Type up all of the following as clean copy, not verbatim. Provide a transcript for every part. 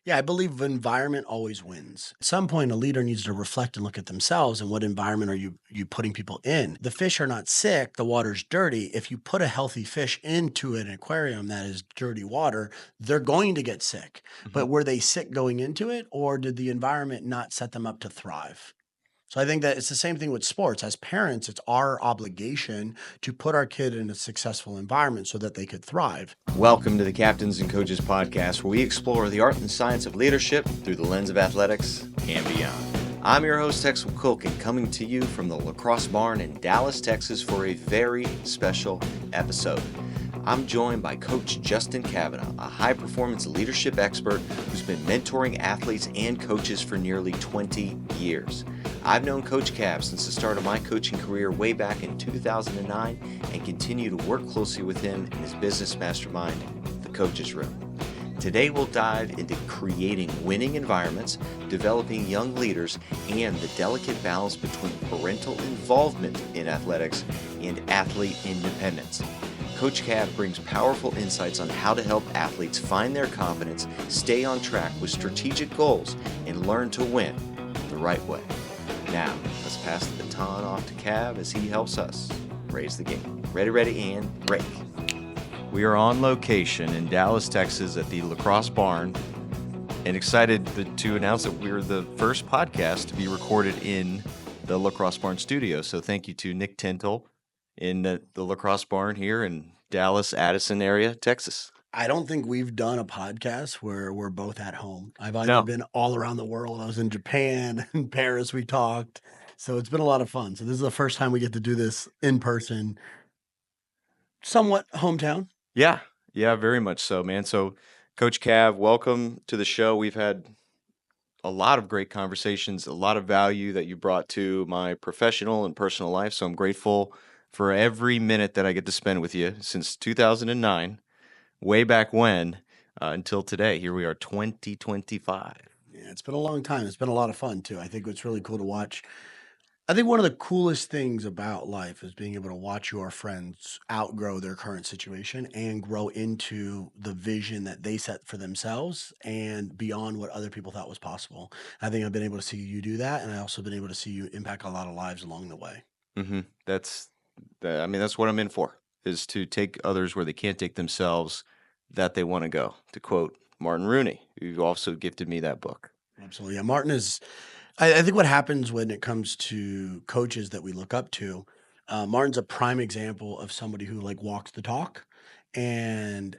Yeah, I believe environment always wins. At some point, a leader needs to reflect and look at themselves and what environment are you putting people in. The fish are not sick, the water's dirty. If you put a healthy fish into an aquarium that is dirty water, they're going to get sick. Mhm. But were they sick going into it, or did the environment not set them up to thrive? So I think that it's the same thing with sports. As parents, it's our obligation to put our kid in a successful environment so that they could thrive. Welcome to the Captains and Coaches podcast, where we explore the art and science of leadership through the lens of athletics and beyond. I'm your host, Tex McQuilkin, coming to you from the Lacrosse Barn in Dallas, Texas, for a very special episode. I'm joined by Coach Justin Kavanaugh, a high-performance leadership expert who's been mentoring athletes and coaches for nearly 20 years. I've known Coach Cav since the start of my coaching career way back in 2009 and continue to work closely with him in his business mastermind, The Coach's Room. Today we'll dive into creating winning environments, developing young leaders, and the delicate balance between parental involvement in athletics and athlete independence. Coach Cav brings powerful insights on how to help athletes find their confidence, stay on track with strategic goals, and learn to win the right way. Now, let's pass the baton off to Cav as he helps us raise the game. Ready, and break. We are on location in Dallas, Texas at the Lacrosse Barn, and excited to announce that we're the first podcast to be recorded in the Lacrosse Barn studio. So thank you to Nick Tintle in the Lacrosse Barn here in Dallas, Addison area, Texas. I don't think we've done a podcast where we're both at home. I've either No. been all around the world. I was in Japan, in Paris, we talked. So it's been a lot of fun. So this is the first time we get to do this in person, somewhat hometown. Yeah, very much so, man. So, Coach Cav, welcome to the show. We've had a lot of great conversations, a lot of value that you brought to my professional and personal life. So I'm grateful for every minute that I get to spend with you since 2009, way back when, until today. Here we are, 2025. Yeah, it's been a long time. It's been a lot of fun too. I think it's really cool to watch. I think one of the coolest things about life is being able to watch your friends outgrow their current situation and grow into the vision that they set for themselves and beyond what other people thought was possible. I think I've been able to see you do that, and I also been able to see you impact a lot of lives along the way. That's, that's what I'm in for, is to take others where they can't take themselves, that they want to go, to quote Martin Rooney, who also gifted me that book. Absolutely. Yeah, Martin is, I think what happens when it comes to coaches that we look up to, Martin's a prime example of somebody who like walks the talk. And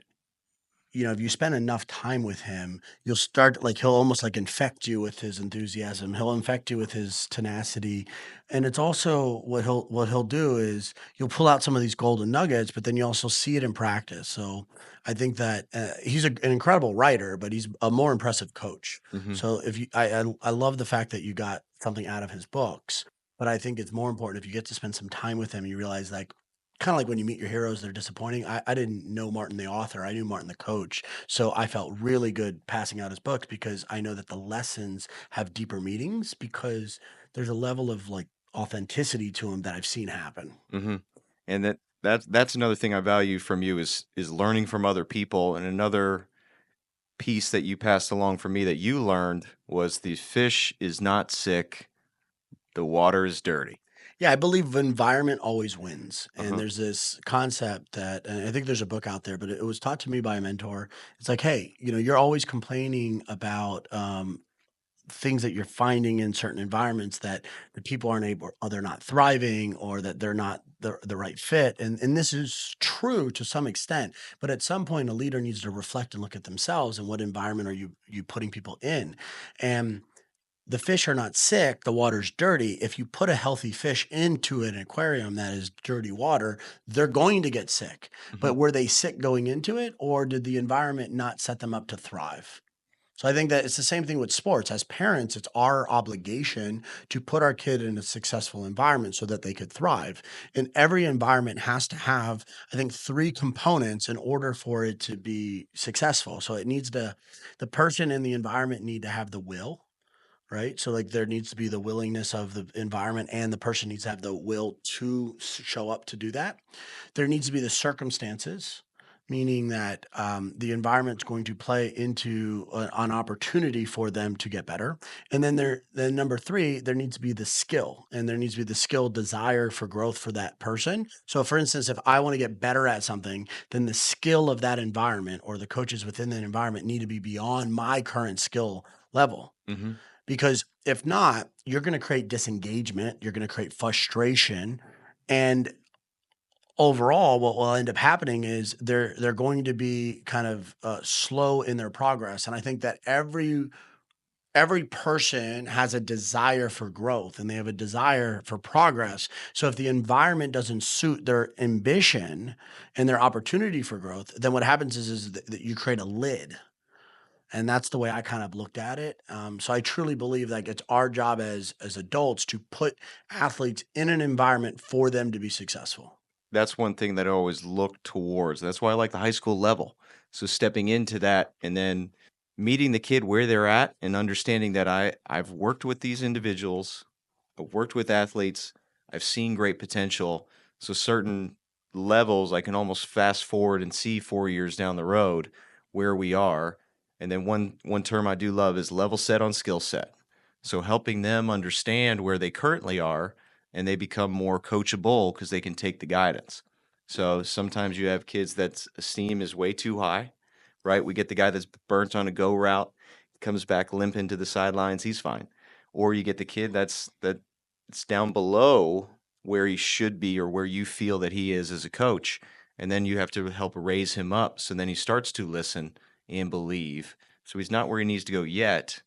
if you spend enough time with him, you'll start like he'll almost like infect you with his enthusiasm. He'll infect you with his tenacity. And it's also what he'll do is you'll pull out some of these golden nuggets, but then you also see it in practice. So I think that he's an incredible writer, but he's a more impressive coach. hmm So if you, I love the fact that you got something out of his books, but I think it's more important if you get to spend some time with him, you realize like kind of like when you meet your heroes, they're disappointing. I didn't know Martin the author. I knew Martin the coach. So I felt really good passing out his books because I know that the lessons have deeper meanings because there's a level of like authenticity to them that I've seen happen. hmm And that's another thing I value from you is learning from other people. And another piece that you passed along for me that you learned was the fish is not sick, the water is dirty. Yeah, I believe environment always wins. And Uh-huh. there's this concept that, and I think there's a book out there, but it was taught to me by a mentor. It's like, hey, you're always complaining about things that you're finding in certain environments that the people aren't able or they're not thriving or that they're not the right fit. And this is true to some extent, but at some point a leader needs to reflect and look at themselves and what environment are you putting people in. And the fish are not sick, the water's dirty. If you put a healthy fish into an aquarium that is dirty water, they're going to get sick. hmm But were they sick going into it, or did the environment not set them up to thrive? So I think that it's the same thing with sports. As parents, it's our obligation to put our kid in a successful environment so that they could thrive. And every environment has to have, I think, three components in order for it to be successful. So it needs the person in the environment need to have the will, right? So like there needs to be the willingness of the environment and the person needs to have the will to show up to do that. There needs to be the circumstances. meaning that the environment's going to play into an opportunity for them to get better. And then number three, there needs to be the skill, and there needs to be the skill desire for growth for that person. So, for instance, if I want to get better at something, then the skill of that environment or the coaches within that environment need to be beyond my current skill level. Mm-hmm. Because if not, you're going to create disengagement, you're going to create frustration, and overall, what will end up happening is they're going to be kind of slow in their progress. And I think that every person has a desire for growth and they have a desire for progress. So if the environment doesn't suit their ambition and their opportunity for growth, then what happens is that you create a lid. And that's the way I kind of looked at it. So I truly believe like it's our job as adults to put athletes in an environment for them to be successful. That's one thing that I always look towards. That's why I like the high school level. So stepping into that and then meeting the kid where they're at and understanding that I've worked with these individuals, I've worked with athletes, I've seen great potential. So certain levels I can almost fast forward and see 4 years down the road where we are. And then one term I do love is level set on skill set. So helping them understand where they currently are and they become more coachable because they can take the guidance. So sometimes you have kids that's esteem is way too high, right? We get the guy that's burnt on a go route, comes back limping to the sidelines, he's fine. Or you get the kid that's down below where he should be or where you feel that he is as a coach, and then you have to help raise him up so then he starts to listen and believe. So he's not where he needs to go yet,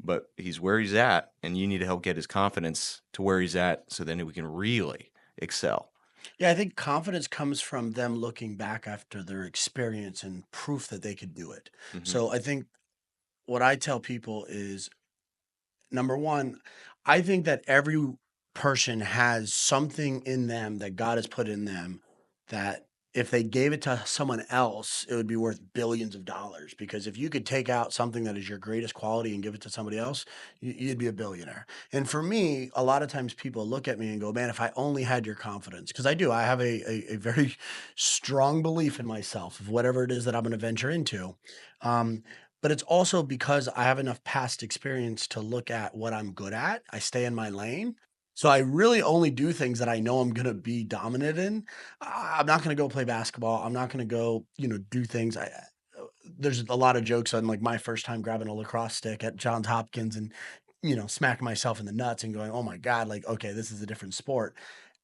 but he's where he's at, and you need to help get his confidence to where he's at so then we can really excel. Yeah, I think confidence comes from them looking back after their experience and proof that they could do it. Hmm. So I think what I tell people is number one, I think that every person has something in them that God has put in them that if they gave it to someone else, it would be worth billions of dollars. Because if you could take out something that is your greatest quality and give it to somebody else, you'd be a billionaire. And for me, a lot of times people look at me and go, man, if I only had your confidence, because I do, I have a very strong belief in myself of whatever it is that I'm going to venture into. Um, but it's also because I have enough past experience to look at what I'm good at. I stay in my lane. So I really only do things that I know I'm going to be dominant in. I'm not going to go play basketball. I'm not going to go, do things. There's a lot of jokes on like my first time grabbing a lacrosse stick at Johns Hopkins and, smacking myself in the nuts and going, oh my God, like, okay, this is a different sport.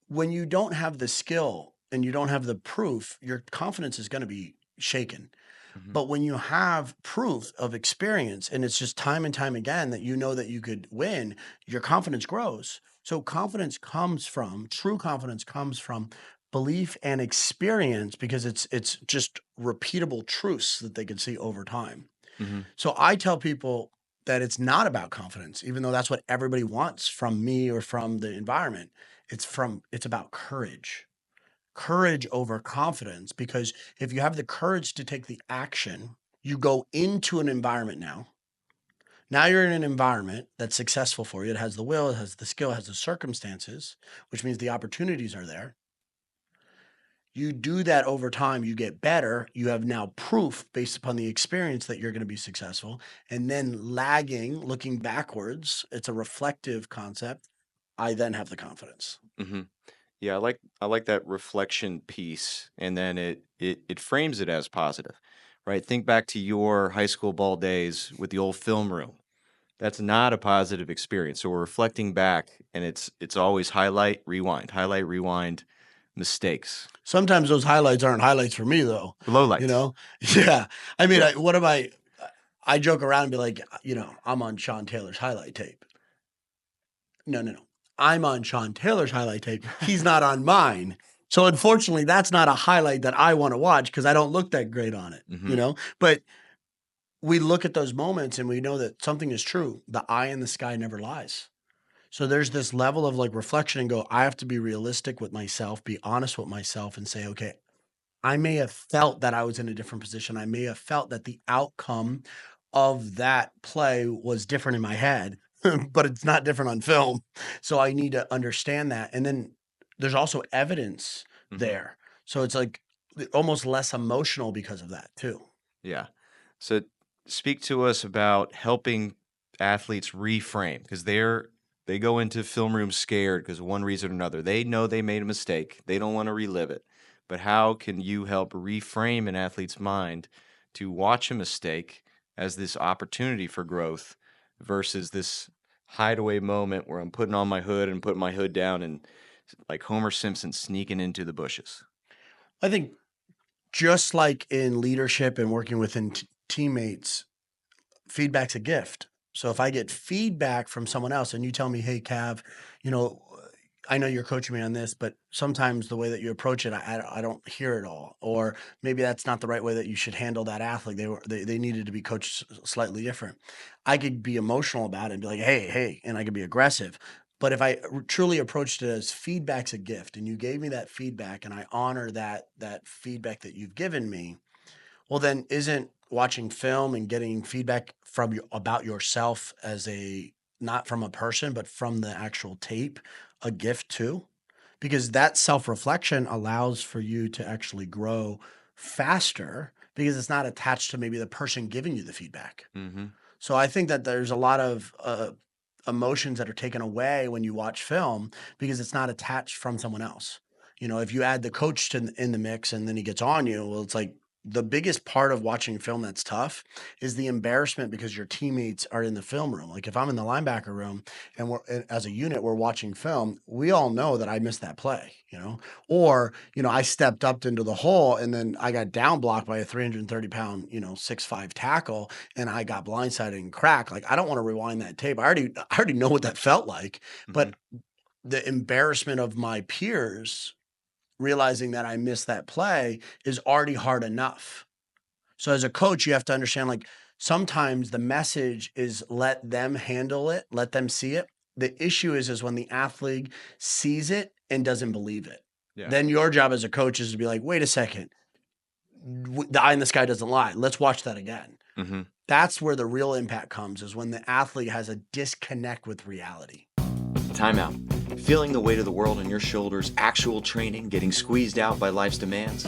When you don't have the skill and you don't have the proof, your confidence is going to be shaken. Hmm. But when you have proof of experience and it's just time and time again that you know that you could win, your confidence grows. So true confidence comes from belief and experience because it's just repeatable truths that they can see over time. Hmm. So I tell people that it's not about confidence, even though that's what everybody wants from me or from the environment. It's about courage over confidence because if you have the courage to take the action, you go into an environment now. Now you're in an environment that's successful for you. It has the will, it has the skill, it has the circumstances, which means the opportunities are there. You do that over time, you get better. You have now proof based upon the experience that you're going to be successful. And then looking backwards, it's a reflective concept. I then have the confidence. Hmm. Yeah, I like that reflection piece, and then it frames it as positive, right? Think back to your high school ball days with the old film room. That's not a positive experience. So we're reflecting back, and it's always highlight, rewind, mistakes, Sometimes those highlights aren't highlights for me though, you lowlights. know? Yeah. I mean, what am I joke around and be like, I'm on Sean Taylor's highlight tape. No, no, no. I'm on Sean Taylor's highlight tape. He's not on mine. So unfortunately, that's not a highlight that I want to watch because I don't look that great on Hmm. it. But we look at those moments and we know that something is true. The eye in the sky never lies. So there's this level of like reflection and go, I have to be realistic with myself, be honest with myself and say, okay, I may have felt that I was in a different position. I may have felt that the outcome of that play was different in my head, but it's not different on film. So I need to understand that. And then there's also evidence Hmm. there. So it's like almost less emotional because of that too. Yeah. So speak to us about helping athletes reframe because they go into film rooms scared because one reason or another. They know they made a mistake. They don't want to relive it. But how can you help reframe an athlete's mind to watch a mistake as this opportunity for growth versus this hideaway moment where I'm putting on my hood and putting my hood down and like Homer Simpson sneaking into the bushes? I think just like in leadership and working within teammates, feedback's a gift. So if I get feedback from someone else and you tell me, "Hey, Cav, you know, I know you're coaching me on this, but sometimes the way that you approach it, I don't hear it all, or maybe that's not the right way that you should handle that athlete. They needed to be coached slightly different." I could be emotional about it and be like, "Hey," and I could be aggressive. But if I truly approached it as feedback's a gift, and you gave me that feedback, and I honor that feedback that you've given me, well, then isn't watching film and getting feedback from you about yourself as a not from a person, but from the actual tape, a gift too? Because that self-reflection allows for you to actually grow faster because it's not attached to maybe the person giving you the feedback. Mm-hmm. So I think that there's a lot of emotions that are taken away when you watch film because it's not attached from someone else. If you add the coach to in the mix and then he gets on you, well, it's like the biggest part of watching film that's tough is the embarrassment because your teammates are in the film room. Like if I'm in the linebacker room and as a unit we're watching film, we all know that I missed that play, or I stepped up into the hole and then I got down blocked by a 330 pound 6'5" tackle and I got blindsided and cracked. Like I don't want to rewind that tape. I already know what that felt like, Mm-hmm. but the embarrassment of my peers realizing that I missed that play is already hard enough. So as a coach, you have to understand like sometimes the message is let them handle it, let them see it. The issue is when the athlete sees it and doesn't believe it. Yeah. Then your job as a coach is to be like, wait a second, the eye in the sky doesn't lie. Let's watch that again. Mm-hmm. That's where the real impact comes is when the athlete has a disconnect with reality. Timeout. Feeling the weight of the world on your shoulders, actual training getting squeezed out by life's demands?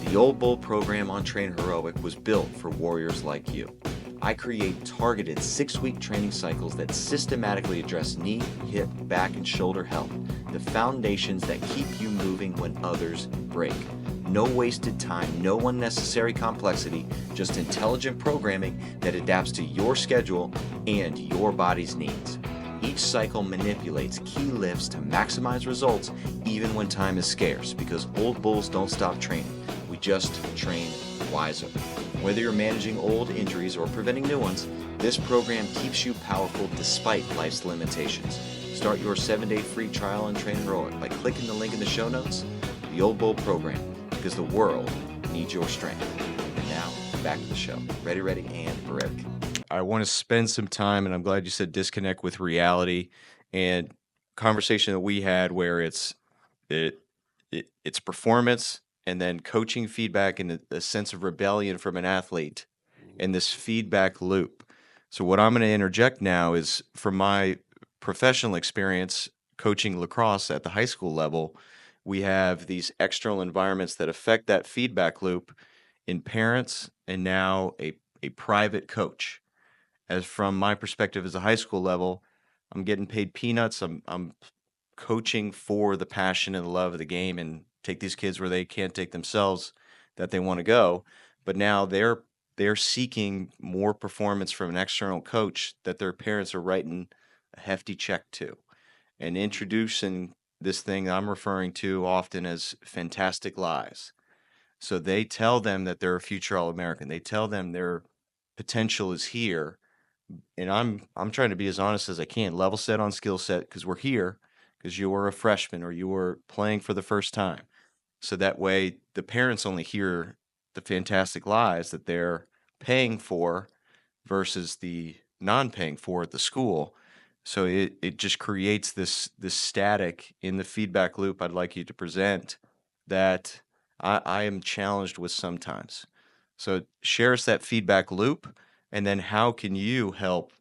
The Old Bull program on Train Heroic was built for warriors like you. I create targeted 6-week training cycles that systematically address knee, hip, back, and shoulder health, the foundations that keep you moving when others break. No wasted time, no unnecessary complexity, just intelligent programming that adapts to your schedule and your body's needs. Each cycle manipulates key lifts to maximize results even when time is scarce because old bulls don't stop training. We just train wiser. Whether you're managing old injuries or preventing new ones, this program keeps you powerful despite life's limitations. Start your 7-day free trial on Train Heroic by clicking the link in the show notes. The Old Bull program, because the world needs your strength. And now, back to the show. Ready, and ready. I want to spend some time, and I'm glad you said disconnect with reality and conversation that we had where it's performance and then coaching feedback and a sense of rebellion from an athlete and this feedback loop. So what I'm going to interject now is from my professional experience coaching lacrosse at the high school level, we have these external environments that affect that feedback loop in parents and now a private coach. As from my perspective as a high school level, I'm getting paid peanuts. I'm coaching for the passion and the love of the game and take these kids where they can't take themselves that they want to go. But now they're seeking more performance from an external coach that their parents are writing a hefty check to and introducing this thing I'm referring to often as fantastic lies. So they tell them that they're a future All-American. They tell them their potential is here, and I'm trying to be as honest as I can, level set on skill set because we're here because you were a freshman or you were playing for the first time. So that way the parents only hear the fantastic lies that they're paying for versus the non-paying for at the school. So it just creates this static in the feedback loop I'd like you to present that I am challenged with sometimes. So share us that feedback loop, and then how can you help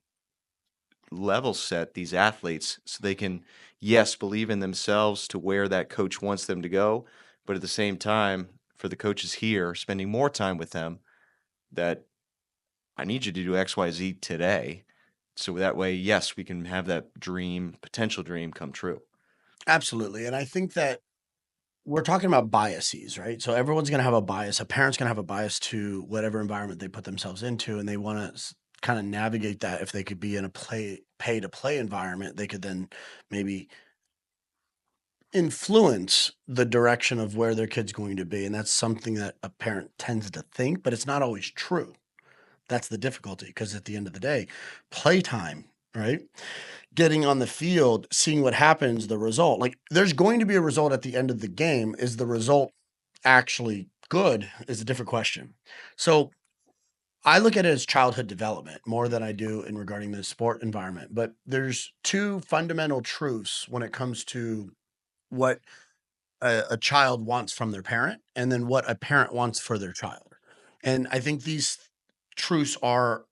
level set these athletes so they can, yes, believe in themselves to where that coach wants them to go, but at the same time, for the coaches here, spending more time with them, that I need you to do XYZ today. So that way, yes, we can have that dream, potential dream come true. Absolutely. And I think that we're talking about biases, right? So everyone's going to have a bias. A parent's going to have a bias to whatever environment they put themselves into, and they want to kind of navigate that. If they could be in a pay to play environment, they could then maybe influence the direction of where their kid's going to be. And that's something that a parent tends to think, but it's not always true. That's the difficulty, because at the end of the day, playtime, right? Getting on the field, seeing what happens, the result. Like, there's going to be a result at the end of the game. Is the result actually good? Is a different question. So I look at it as childhood development more than I do in regarding the sport environment. But there's two fundamental truths when it comes to what a child wants from their parent, and then what a parent wants for their child. And I think these truths are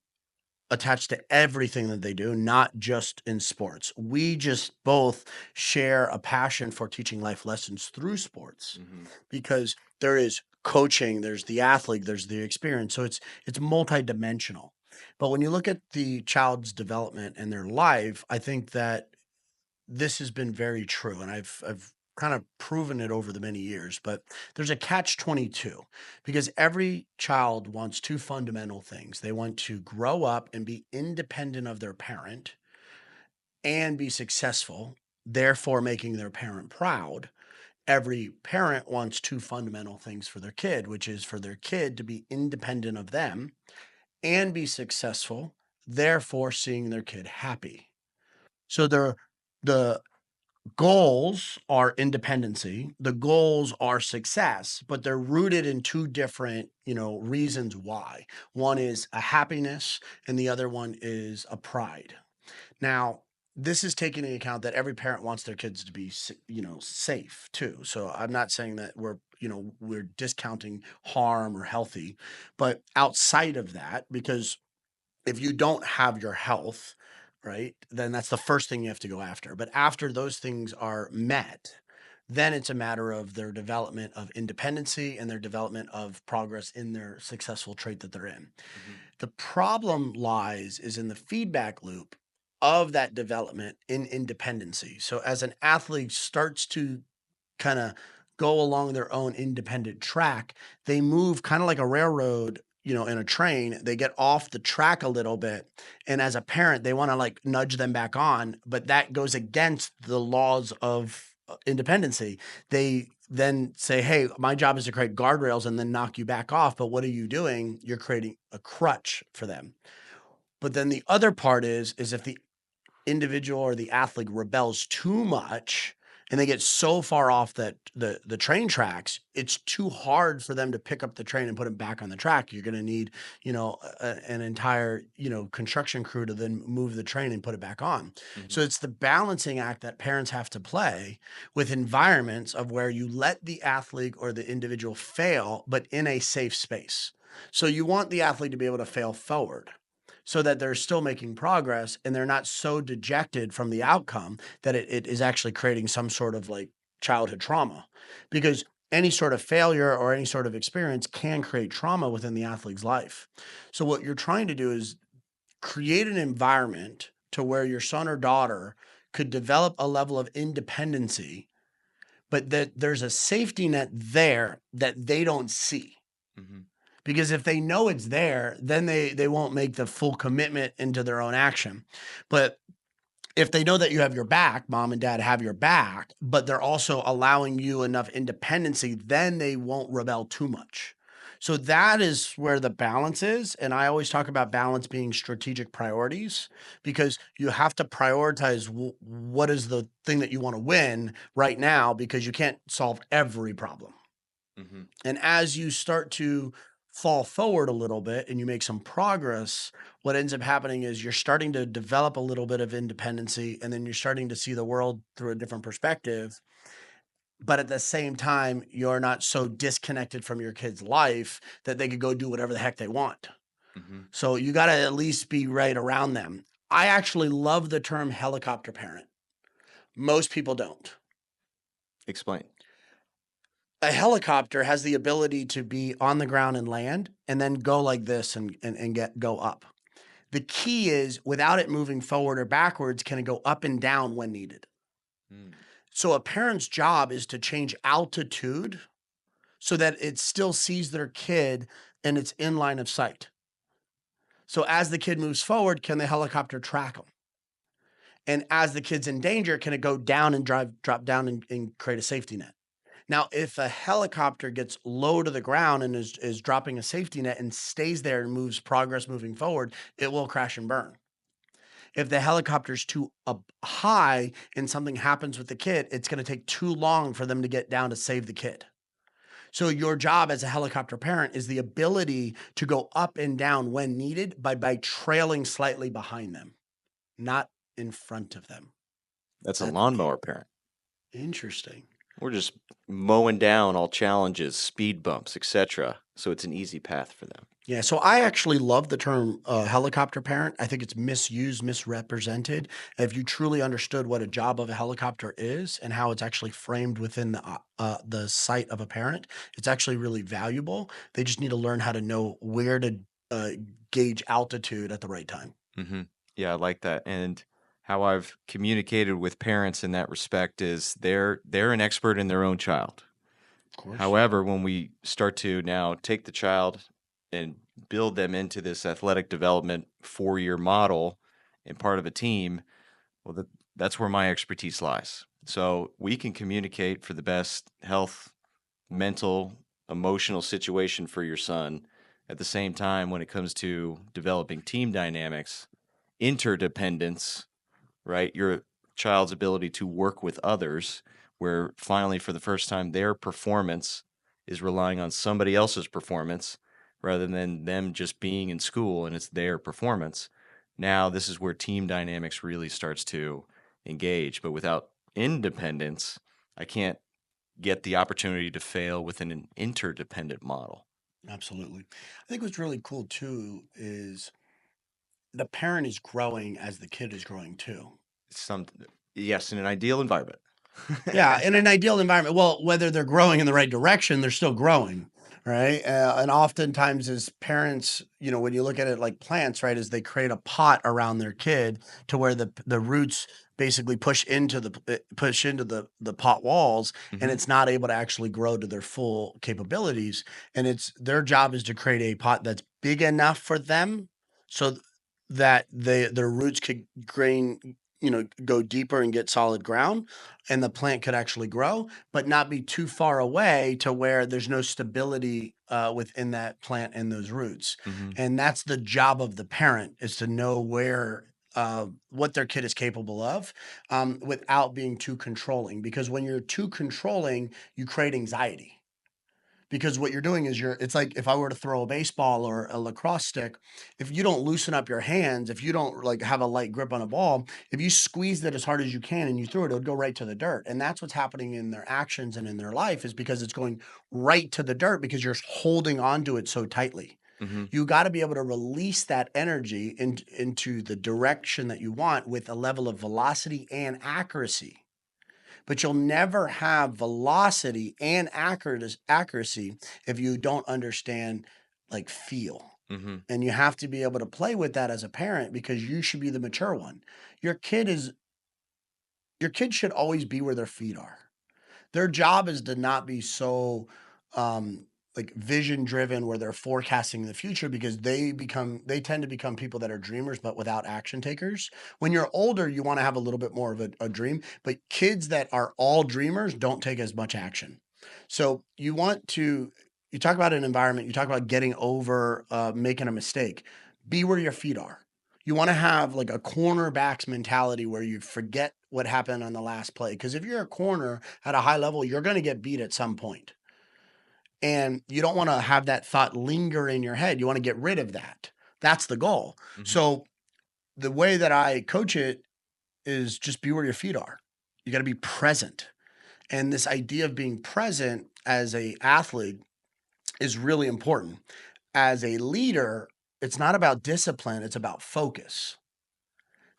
attached to everything that they do, not just in sports. We just both share a passion for teaching life lessons through sports, Mm-hmm. because there is coaching, there's the athlete, there's the experience. So it's multidimensional. But when you look at the child's development and their life, I think that this has been very true, and I've kind of proven it over the many years. But there's a catch 22, because every child wants two fundamental things. They want to grow up and be independent of their parent and be successful, therefore making their parent proud. Every parent wants two fundamental things for their kid, which is for their kid to be independent of them and be successful, therefore seeing their kid happy. So the goals are independency, the goals are success, but they're rooted in two different, reasons why. One is a happiness and the other one is a pride. Now, this is taking into account that every parent wants their kids to be, safe too. So I'm not saying that we're discounting harm or healthy, but outside of that, because if you don't have your health, right, then that's the first thing you have to go after. But after those things are met, then it's a matter of their development of independency and their development of progress in their successful trait that they're in. Mm-hmm. The problem lies is in the feedback loop of that development in independency. So as an athlete starts to kind of go along their own independent track, they move kind of like a railroad, in a train. They get off the track a little bit. And as a parent, they want to like nudge them back on, but that goes against the laws of independency. They then say, hey, my job is to create guardrails and then knock you back off. But what are you doing? You're creating a crutch for them. But then the other part is if the individual or the athlete rebels too much and they get so far off that the train tracks, it's too hard for them to pick up the train and put it back on the track. You're going to need, an entire, construction crew to then move the train and put it back on. Mm-hmm. So it's the balancing act that parents have to play with environments of where you let the athlete or the individual fail, but in a safe space. So you want the athlete to be able to fail forward, so that they're still making progress and they're not so dejected from the outcome that it is actually creating some sort of like childhood trauma. Because any sort of failure or any sort of experience can create trauma within the athlete's life. So what you're trying to do is create an environment to where your son or daughter could develop a level of independency, but that there's a safety net there that they don't see. Mm-hmm. Because if they know it's there, then they won't make the full commitment into their own action. But if they know that you have your back, mom and dad have your back, but they're also allowing you enough independency, then they won't rebel too much. So that is where the balance is. And I always talk about balance being strategic priorities, because you have to prioritize what is the thing that you want to win right now, because you can't solve every problem. Mm-hmm. And as you start to fall forward a little bit and you make some progress, what ends up happening is you're starting to develop a little bit of independency, and then you're starting to see the world through a different perspective. But at the same time, you're not so disconnected from your kid's life that they could go do whatever the heck they want. Mm-hmm. So you got to at least be right around them. I actually love the term helicopter parent. Most people don't. Explain. a helicopter has the ability to be on the ground and land and then go like this and go up. The key is without it moving forward or backwards, can it go up and down when needed? Mm. So a parent's job is to change altitude so that it still sees their kid and it's in line of sight. So as the kid moves forward, can the helicopter track them? And as the kid's in danger, can it go down and drop down and create a safety net? Now, if a helicopter gets low to the ground and is dropping a safety net and stays there and moves progress moving forward, it will crash and burn. If the helicopter's too up high and something happens with the kid, it's going to take too long for them to get down to save the kid. So your job as a helicopter parent is the ability to go up and down when needed by trailing slightly behind them, not in front of them. That's a That lawnmower parent. interesting. We're just mowing down all challenges, speed bumps, etc. So it's an easy path for them. Yeah, so I actually love the term helicopter parent. I think it's misused, misrepresented. If you truly understood what a job of a helicopter is and how it's actually framed within the sight of a parent, it's actually really valuable. They just need to learn how to know where to uh, gauge altitude at the right time. Mm-hmm. Yeah, I like that. And how I've communicated with parents in that respect is they're an expert in their own child. Of course. However, when we start to now take the child and build them into this athletic development 4-year model and part of a team, well, that's where my expertise lies. So we can communicate for the best health, mental, emotional situation for your son. At the same time, when it comes to developing team dynamics, interdependence, right? Your child's ability to work with others, where finally, for the first time, their performance is relying on somebody else's performance rather than them just being in school and it's their performance. Now, this is where team dynamics really starts to engage. But without independence, I can't get the opportunity to fail within an interdependent model. Absolutely. I think what's really cool too is the parent is growing as the kid is growing too. Some Yes, in an ideal environment. Yeah, in an ideal environment. Well, whether they're growing in the right direction, they're still growing, right? And oftentimes, as parents, when you look at it like plants, right, is they create a pot around their kid to where the roots basically push into the pot walls, and Mhm. it's not able to actually grow to their full capabilities. And it's their job is to create a pot that's big enough for them, so that their roots could go deeper and get solid ground and the plant could actually grow, but not be too far away to where there's no stability within that plant and those roots. Mhm. And that's the job of the parent is to know where what their kid is capable of without being too controlling. Because when you're too controlling, you create anxiety because what you're doing is it's like if I were to throw a baseball or a lacrosse stick, if you don't loosen up your hands, if you don't like have a light grip on a ball, if you squeezed it as hard as you can and you threw it, it would go right to the dirt. And that's what's happening in their actions and in their life is because it's going right to the dirt because you're holding on to it so tightly. Mhm. You got to be able to release that energy into the direction that you want with a level of velocity and accuracy, but you'll never have velocity and accuracy if you don't understand like feel. Mhm. And you have to be able to play with that as a parent because you should be the mature one. Your kid is your kid should always be where their feet are. Their job is to not be so like vision driven where they're forecasting the future because they tend to become people that are dreamers but without action takers. When you're older, you want to have a little bit more of a dream, but kids that are all dreamers don't take as much action. So you talk about an environment, you talk about getting over making a mistake. Be where your feet are. You want to have like a cornerback's mentality where you forget what happened on the last play. Because if you're a corner at a high level, you're going to get beat at some point. And you don't want to have that thought linger in your head. You want to get rid of that. That's the goal. Mhm. So the way that I coach it is just be where your feet are. You got to be present. And this idea of being present as a athlete is really important. As a leader, it's not about discipline, it's about focus.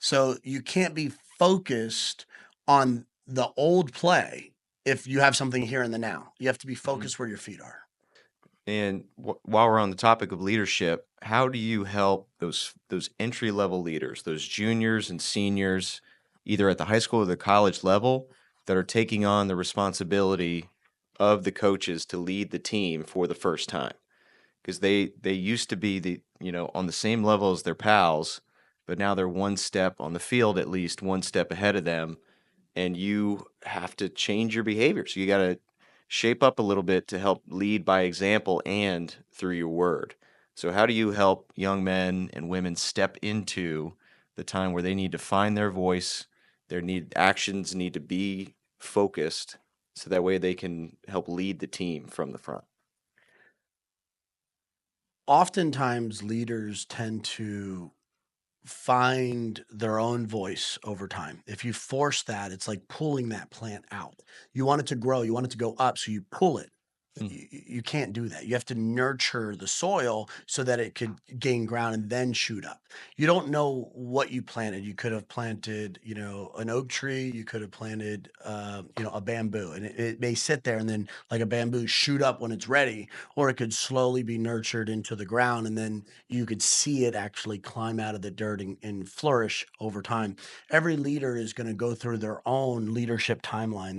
So you can't be focused on the old play if you have something here in the now. You have to be Mhm. focused where your feet are. And while we're on the topic of leadership, how do you help those entry level leaders, those juniors and seniors, either at the high school or the college level, that are taking on the responsibility of the coaches to lead the team for the first time? Because they used to be on the same level as their pals, but now they're one step on the field, at least one step ahead of them, and you have to change your behavior. So you got to shape up a little bit to help lead by example and through your word. So how do you help young men and women step into the time where they need to find their voice, their actions need to be focused, so that way they can help lead the team from the front? Oftentimes, leaders tend to find their own voice over time. If you force that, it's like pulling that plant out. You want it to grow, you want it to go up, so you pull it. Mm. You can't do that. You have to nurture the soil so that it could gain ground and then shoot up. You don't know what you planted. You could have planted, an oak tree. You could have planted, a bamboo, and it may sit there and then, like a bamboo, shoot up when it's ready, or it could slowly be nurtured into the ground, and then you could see it actually climb out of the dirt and flourish over time. Every leader is going to go through their own leadership timeline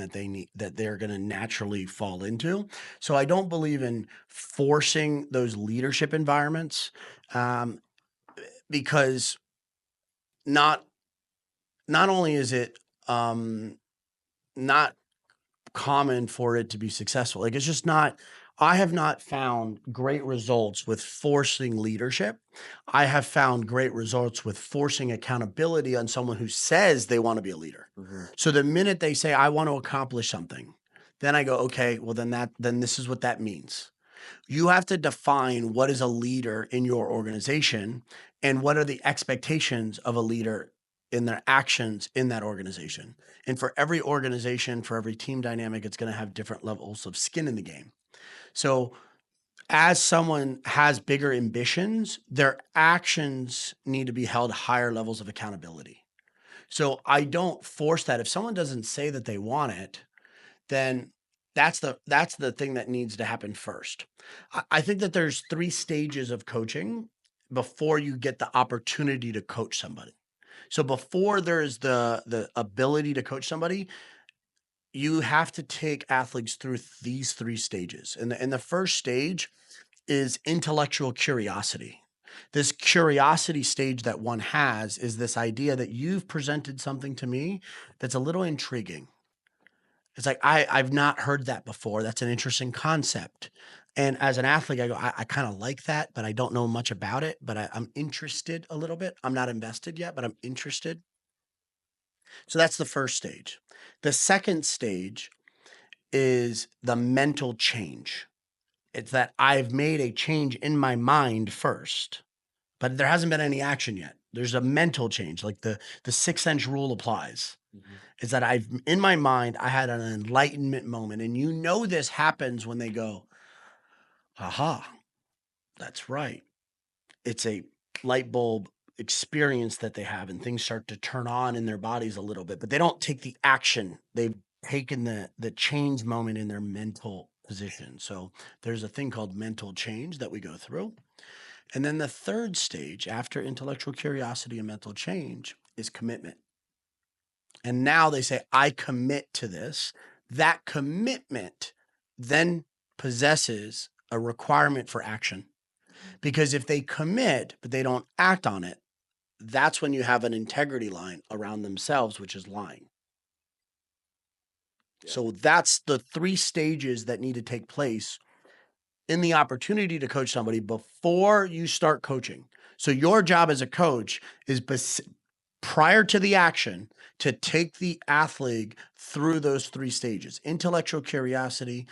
that they're going to naturally fall into. So I don't believe in forcing those leadership environments, um, because not not only is it not common for it to be successful, like it's just not. I have not found great results with forcing leadership. I have found great results with forcing accountability on someone who says they want to be a leader. Mhm. So the minute they say I want to accomplish something, then I go, okay, well then this is what that means. You have to define what is a leader in your organization and what are the expectations of a leader in their actions in that organization. And for every organization, for every team dynamic, it's going to have different levels of skin in the game. So, as someone has bigger ambitions, their actions need to be held higher levels of accountability. So, I don't force that. If someone doesn't say that they want it, then that's the thing that needs to happen first. I think that there's 3 stages of coaching before you get the opportunity to coach somebody. So before there's the ability to coach somebody, you have to take athletes through these 3 stages. And the first stage is intellectual curiosity. This curiosity stage that one has is this idea that you've presented something to me that's a little intriguing. It's like, I've not heard that before. That's an interesting concept. And as an athlete, I go, I kind of like that, but I don't know much about it. But I'm interested a little bit. I'm not invested yet, but I'm interested. So that's the first stage. The second stage is the mental change. It's that I've made a change in my mind first, but there hasn't been any action yet. There's a mental change, like the 6 inch rule applies. Mhm. Is that I've in my mind, I had an enlightenment moment, and this happens when they go, "Aha, that's right." It's a light bulb experience that they have, and things start to turn on in their bodies a little bit, but they don't take the action. They've taken the change moment in their mental position. So there's a thing called mental change that we go through. And then the third stage after intellectual curiosity and mental change is commitment. And now they say, I commit to this. That commitment then possesses a requirement for action. Because if they commit, but they don't act on it, that's when you have an integrity line around themselves, which is lying. Yeah. So that's the 3 stages that need to take place in the opportunity to coach somebody before you start coaching. So your job as a coach is prior to the action to take the athlete through those 3 stages: intellectual curiosity,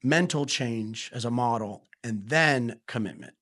mental change as a model, and then commitment.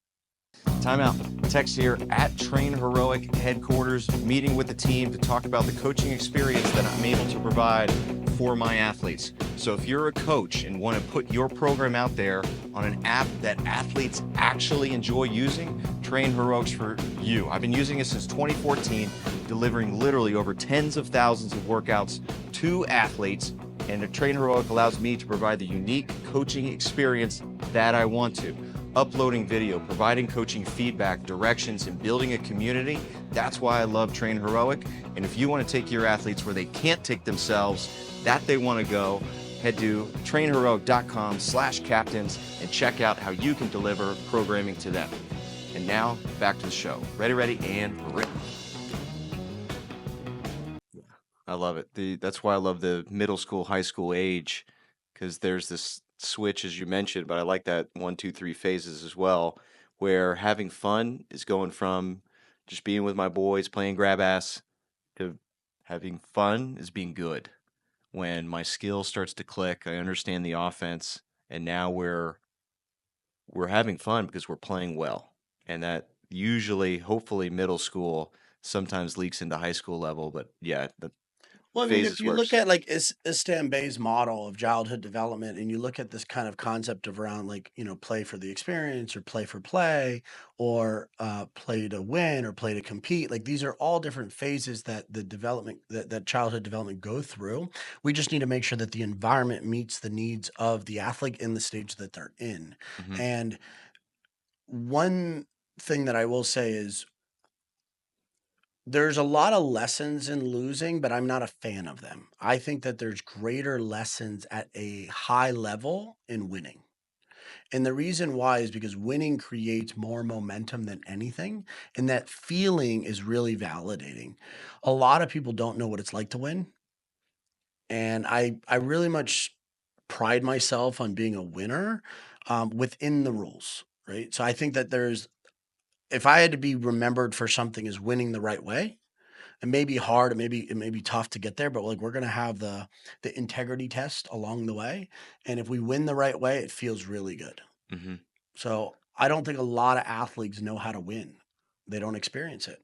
Timeout. Text here at Train Heroic headquarters, meeting with the team to talk about the coaching experience that I'm able to provide for my athletes. So if you're a coach and want to put your program out there on an app that athletes actually enjoy using, Train Heroics for you. I've been using it since 2014, delivering literally over tens of thousands of workouts to athletes, And a Train Heroic allows me to provide the unique coaching experience that I want to. Uploading video, providing coaching feedback, directions, and building a community. That's why I love Train Heroic. And if you want to take your athletes where they can't take themselves, that they want to go, head to trainheroic.com/captains and check out how you can deliver programming to them. And now back to the show. Ready, and rip. I love it. That's why I love the middle school, high school age, because there's this switch, as you mentioned, but I like that 1, 2, 3 phases as well, where having fun is going from just being with my boys, playing grab ass, to having fun is being good. When my skill starts to click, I understand the offense, and now we're having fun because we're playing well. And that usually, hopefully, middle school sometimes leaks into high school level, but yeah, the Well, I mean, if phases you look works. at like Istanbul's model of childhood development, and you look at this kind of concept of around like play for the experience or play for play, or play to win or play to compete, like these are all different phases that the development that childhood development go through. We just need to make sure that the environment meets the needs of the athlete in the stage that they're in. Hmm. And one thing that I will say is there's a lot of lessons in losing, but I'm not a fan of them. I think that there's greater lessons at a high level in winning. And the reason why is because winning creates more momentum than anything. And that feeling is really validating. A lot of people don't know what it's like to win. And I really much pride myself on being a winner within the rules. Right. So I think that if I had to be remembered for something as winning the right way, it may be hard, it may be tough to get there, but like we're gonna have the integrity test along the way. And if we win the right way, it feels really good. Hmm. So I don't think a lot of athletes know how to win. They don't experience it.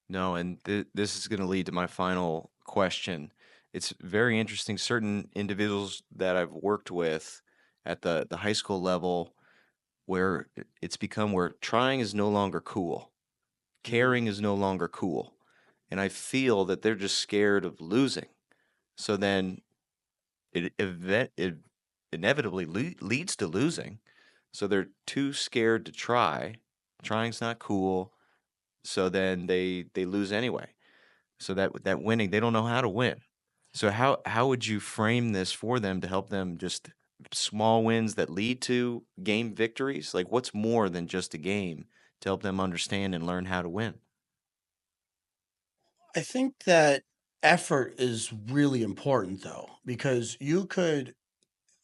No, and this is going to lead to my final question. It's very interesting. Certain individuals that I've worked with at the high school level, where it's become where trying is no longer cool, Mhm. caring is no longer cool, and I feel that they're just scared of losing. So then it inevitably leads to losing. So they're too scared to try. Trying's not cool. So then they lose anyway. So that winning, they don't know how to win. So how would you frame this for them to help them just small wins that lead to game victories? Like what's more than just a game to help them understand and learn how to win? I think that effort is really important though, because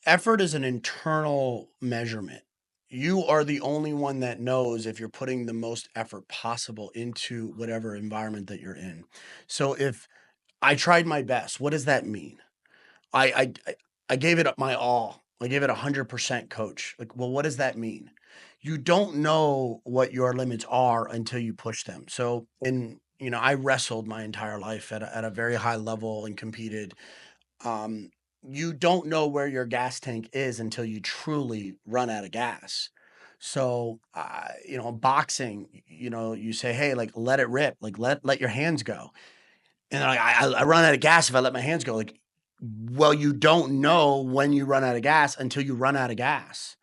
effort is an internal measurement. You are the only one that knows if you're putting the most effort possible into whatever environment that you're in. So if I tried my best, what does that mean? I gave it my all. I gave it 100% coach. Like, well, what does that mean? You don't know what your limits are until you push them. So, I wrestled my entire life at a very high level and competed. um, you don't know where your gas tank is until you truly run out of gas. So, boxing, you say, hey, like, let it rip, like, let your hands go. And I run out of gas if I let my hands go. Like, well, you don't know when you run out of gas until you run out of gas.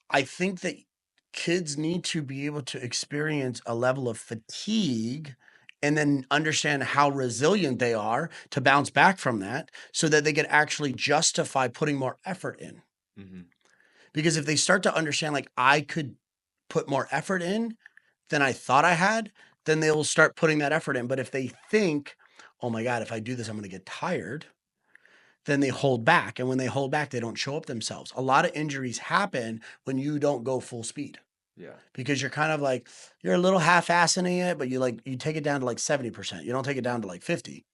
I think that kids need to be able to experience a level of fatigue and then understand how resilient they are to bounce back from that so that they can actually justify putting more effort in. Hmm. Because if they start to understand, like, I could put more effort in than I thought I had, then they will start putting that effort in. But if they think, oh my God, if I do this, I'm going to get tired, then they hold back. And when they hold back, they don't show up themselves. A lot of injuries happen when you don't go full speed Yeah. because you're kind of like, you're a little half-assing it, but you take it down to like 70%. You don't take it down to like 50.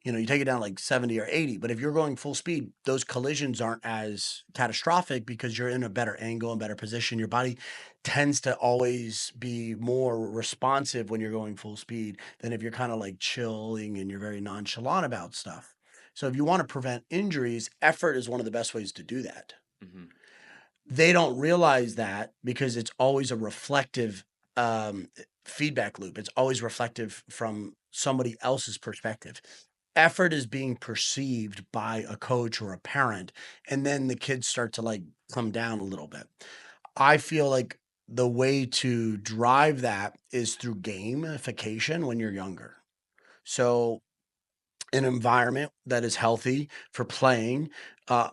You take it down like 70 or 80. But if you're going full speed, those collisions aren't as catastrophic because you're in a better angle and better position. Your body tends to always be more responsive when you're going full speed than if you're kind of like chilling and you're very nonchalant about stuff. So if you want to prevent injuries, effort is one of the best ways to do that. Hmm. They don't realize that because it's always a reflective um, feedback loop. It's always reflective from somebody else's perspective. effort is being perceived by a coach or a parent, and then the kids start to like come down a little bit. I feel like the way to drive that is through gamification when you're younger. So an environment that is healthy for playing uh,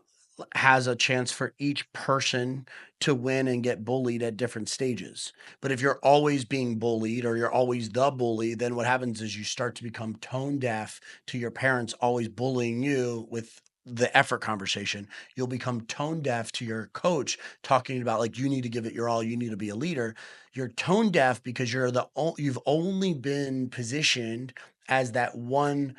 has a chance for each person to win and get bullied at different stages. But if you're always being bullied or you're always the bully, then what happens is you start to become tone deaf to your parents always bullying you with the effort conversation. You'll become tone deaf to your coach talking about like you need to give it your all, you need to be a leader. You're tone deaf because you've only been positioned as that one,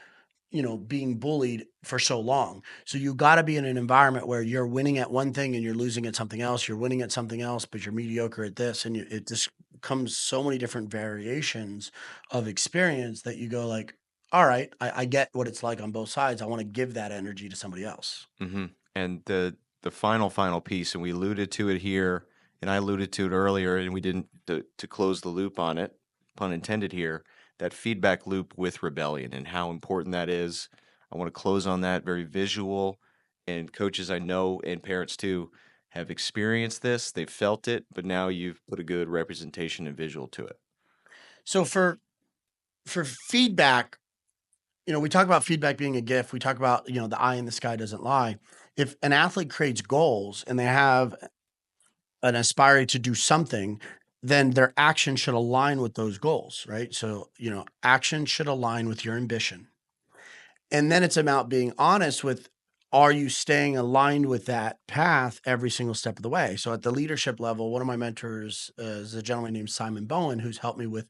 being bullied for so long. So you got to be in an environment where you're winning at one thing and you're losing at something else. You're winning at something else, but you're mediocre at this. And it just comes so many different variations of experience that you go like, all right, I get what it's like on both sides. I want to give that energy to somebody else. And the final piece, and we alluded to it here, and I alluded to it earlier, and we didn't to close the loop on it, pun intended here, that feedback loop with rebellion and how important that is. I want to close on that, very visual, and coaches I know and parents too have experienced this, they've felt it, but now you've put a good representation and visual to it. So for feedback, we talk about feedback being a gift. We talk about, the eye in the sky doesn't lie. If an athlete creates goals and they have an aspiring to do something, then their action should align with those goals, right? So, action should align with your ambition. And then it's about being honest with, are you staying aligned with that path every single step of the way? So at the leadership level, one of my mentors is a gentleman named Simon Bowen, who's helped me with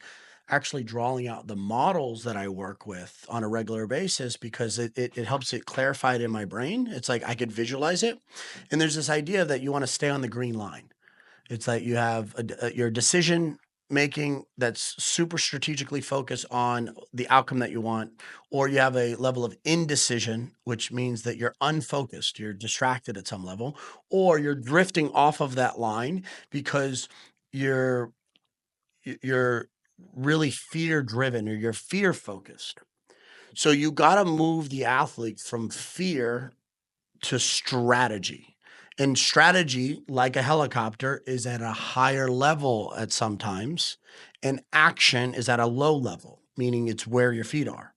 actually drawing out the models that I work with on a regular basis because it helps it clarify it in my brain. It's like I could visualize it. And there's this idea that you want to stay on the green line. It's like you have your decision making that's super strategically focused on the outcome that you want, or you have a level of indecision, which means that you're unfocused, you're distracted at some level, or you're drifting off of that line because you're you're really fear driven or you're fear focused. So you got to move the athlete from fear to strategy. And strategy, like a helicopter, is at a higher level at sometimes, and action is at a low level, meaning it's where your feet are.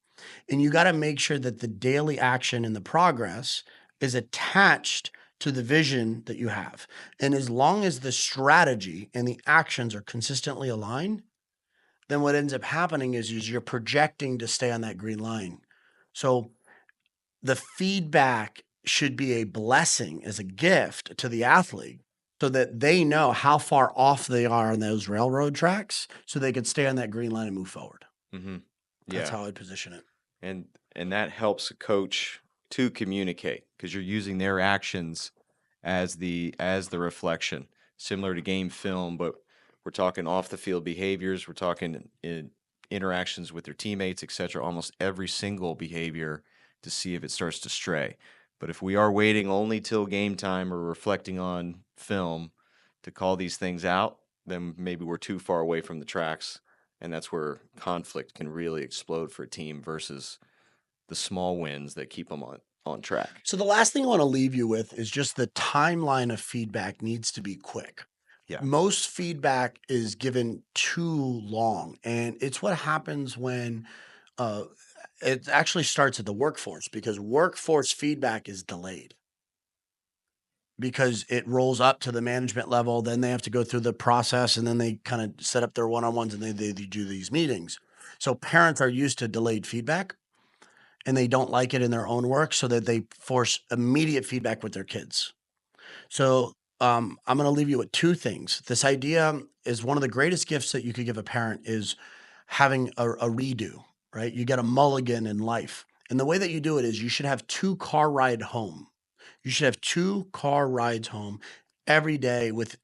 And you got to make sure that the daily action and the progress is attached to the vision that you have. And as long as the strategy and the actions are consistently aligned, then what ends up happening is you're projecting to stay on that green line. So the feedback should be a blessing as a gift to the athlete so that they know how far off they are on those railroad tracks so they can stay on that green line and move forward. Mm-hmm. That's Yeah. how I'd position it. and and that helps a coach to communicate because you're using their actions as the reflection, similar to game film, but we're talking off the field behaviors, we're talking in interactions with their teammates, etc., almost every single behavior to see if it starts to stray. But if we are waiting only till game time or reflecting on film to call these things out, then maybe we're too far away from the tracks, and that's where conflict can really explode for a team versus the small wins that keep them on track. So the last thing I want to leave you with is just the timeline of feedback needs to be quick. Yeah. Most feedback is given too long, and it's what happens when uh, it actually starts at the workforce because workforce feedback is delayed. Because it rolls up to the management level, then they have to go through the process, and then they kind of set up their one-on-ones, and they do these meetings. So parents are used to delayed feedback, and they don't like it in their own work, so that they force immediate feedback with their kids. So, I'm gonna leave you with 2 things. This idea is one of the greatest gifts that you could give a parent is having a redo, right? You get a mulligan in life, and the way that you do it is you should have 2 car ride home. You should have 2 car rides home every day with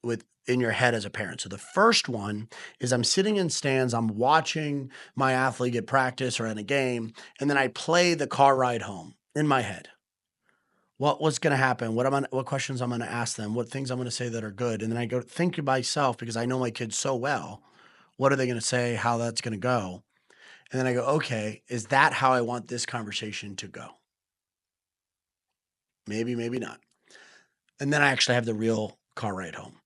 in your head as a parent. So the first one is I'm sitting in stands, I'm watching my athlete get practice or in a game, and then I play the car ride home in my head. What's gonna happen? What questions I'm gonna ask them? What things I'm gonna say that are good? And then I go think to myself because I know my kids so well. What are they gonna say? How that's gonna go? And then I go, okay, is that how I want this conversation to go? Maybe, maybe not. And then I actually have the real car ride home.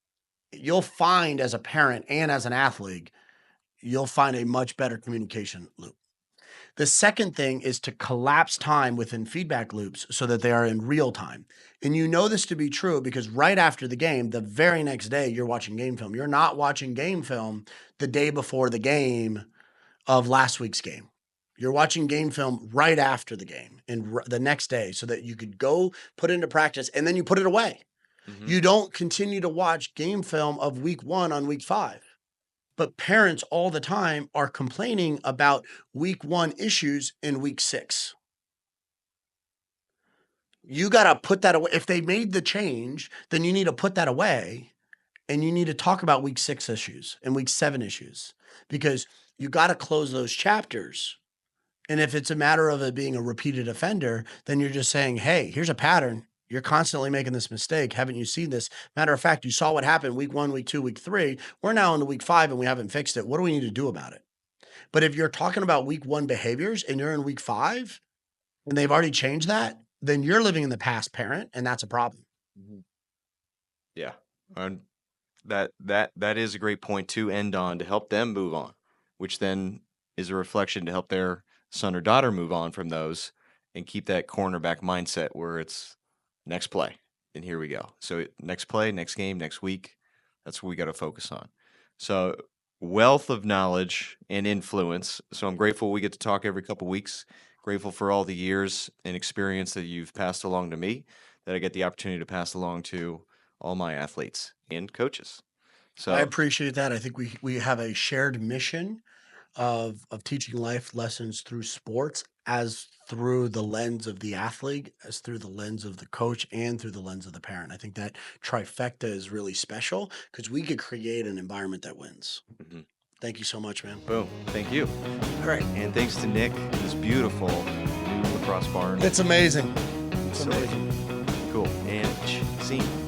You'll find as a parent and as an athlete, you'll find a much better communication loop. The second thing is to collapse time within feedback loops so that they are in real time. And you know this to be true because right after the game, the very next day, you're watching game film. You're not watching game film the day before the game of last week's game. You're watching game film right after the game and the next day so that you could go put it into practice and then you put it away. Mm-hmm. You don't continue to watch game film of week 1 on week 5. But parents all the time are complaining about week 1 issues in week 6. You got to put that away. If they made the change, then you need to put that away and you need to talk about week 6 issues and week 7 issues because you got to close those chapters. And if it's a matter of it being a repeated offender, then you're just saying, hey, here's a pattern. You're constantly making this mistake. Haven't you seen this? Matter of fact, you saw what happened week 1, week 2, week 3. We're now into week 5 and we haven't fixed it. What do we need to do about it? But if you're talking about week 1 behaviors and you're in week 5 and they've already changed that, then you're living in the past, parent, and that's a problem. Mm-hmm. Yeah. And that is a great point to end on to help them move on, which then is a reflection to help their son or daughter move on from those and keep that cornerback mindset where it's next play and here we go. So next play, next game, next week, that's what we got to focus on. So wealth of knowledge and influence. So I'm grateful we get to talk every couple weeks. Grateful for all the years and experience that you've passed along to me, that I get the opportunity to pass along to all my athletes and coaches. So I appreciate that. I think we have a shared mission of teaching life lessons through sports as through the lens of the athlete, as through the lens of the coach, and through the lens of the parent. I think that trifecta is really special because we could create an environment that wins. Mm-hmm. Thank you so much, man. Boom. Thank you. All right. And thanks to Nick, this beautiful new lacrosse barn. It's amazing. It's So amazing. cool. And scene.